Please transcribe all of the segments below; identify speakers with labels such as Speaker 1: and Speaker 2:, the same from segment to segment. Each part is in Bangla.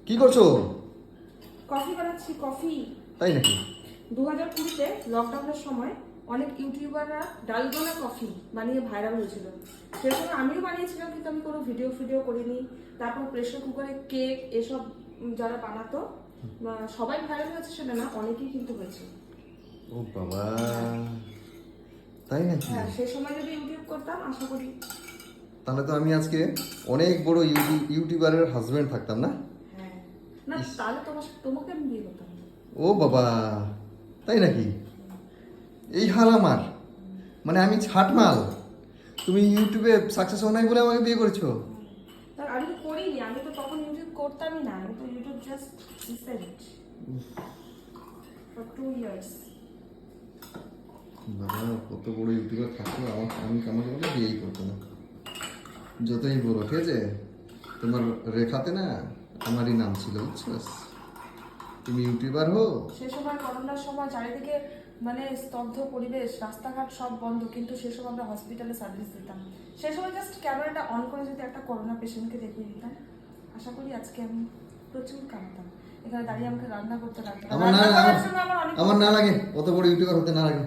Speaker 1: কি করছো?
Speaker 2: কফি বানাচ্ছি, কফি।
Speaker 1: তাই নাকি?
Speaker 2: 2020-তে লকডাউনের সময় অনেক ইউটিউবাররা ডালগোনা কফি বানিয়ে ভাইরাল হয়েছিল। সেই সময় আমিও বানিয়েছিলাম, কিন্তু আমি কোনো ভিডিও করিনি। তারপর প্রেসার কুকারে কেক এসব যারা বানাতো সবাই ভাইরাল হয়েছে সেটা না, অনেকেই কিন্তু হয়েছে।
Speaker 1: ও বাবা, তাই নাকি?
Speaker 2: হ্যাঁ, সেই সময় যদি ইউটিউব করতাম আশা করি।
Speaker 1: তাহলে তো আমি আজকে অনেক বড় ইউটিউবারের হাজবেন্ড থাকতাম না?
Speaker 2: হ্যাঁ, না তাহলে তোমাকে আমি বিয়ে করতাম।
Speaker 1: ও বাবা, তাই নাকি? এই হাল আমার, মানে আমি ছাটমাল, তুমি ইউটিউবে সাকসেস হও নাই বলে আমাকে বিয়ে করেছো?
Speaker 2: আমি তো করিনি, আমি তো তখন ইউটিউব করতামই না, আমি তো YouTube just recent for 2 years.
Speaker 1: বাবা, কত বড় ইউটিউবার থাকতো, আমাকে বলে বিয়েই করতো না। যতই বড়, ঠিক আছে? তোমার রেখাতে না আমারই নাম ছিল, বুঝছো? তুমি ইউটিউবার হো।
Speaker 2: সে সময় করোনার সময় চারিদিকে মানে স্তব্ধ পরিবেশ, রাস্তাঘাট সব বন্ধ, কিন্তু সে সময় আমরা হসপিটালে সার্ভিস দিতাম। সে সময় জাস্ট ক্যামেরাটা অন করে যদি একটা করোনা পেশেন্টকে দেখিয়ে দিতাম, আশা করি আজকে আমি প্রচুর কামাতাম। এখানে দাঁড়িয়ে আমাকে রান্না করতে লাগতো না।
Speaker 1: আমার না
Speaker 2: রান্না করার জন্য আমার অনেক
Speaker 1: আমার না লাগে, অত বড় ইউটিউবার হতে না লাগে।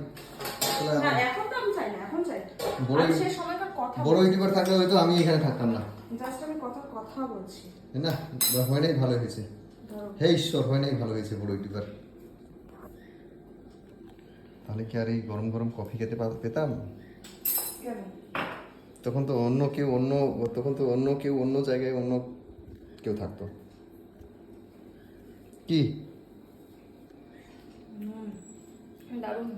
Speaker 2: না, এখন তো আমি চাই না, এখন চাই
Speaker 1: বড়
Speaker 2: আমি সেই সময়কার কথা
Speaker 1: বড় ইউটিউবার থাকলে হয়তো আমি এখানে থাকতাম না।
Speaker 2: জাস্ট আমি কথা বলছি।
Speaker 1: না, হয় নাই, ভালো হয়েছে।
Speaker 2: ধরো
Speaker 1: হে ঈশ্বর, হয় নাই, ভালো হয়েছে বড় ইউটিউবার। তাহলে কি আর এই গরম গরম কফি খেতে পেতাম?
Speaker 2: কেন?
Speaker 1: তখন তো অন্য কেউ অন্য জায়গায় অন্য কেউ থাকতো। কি
Speaker 2: দারুণ।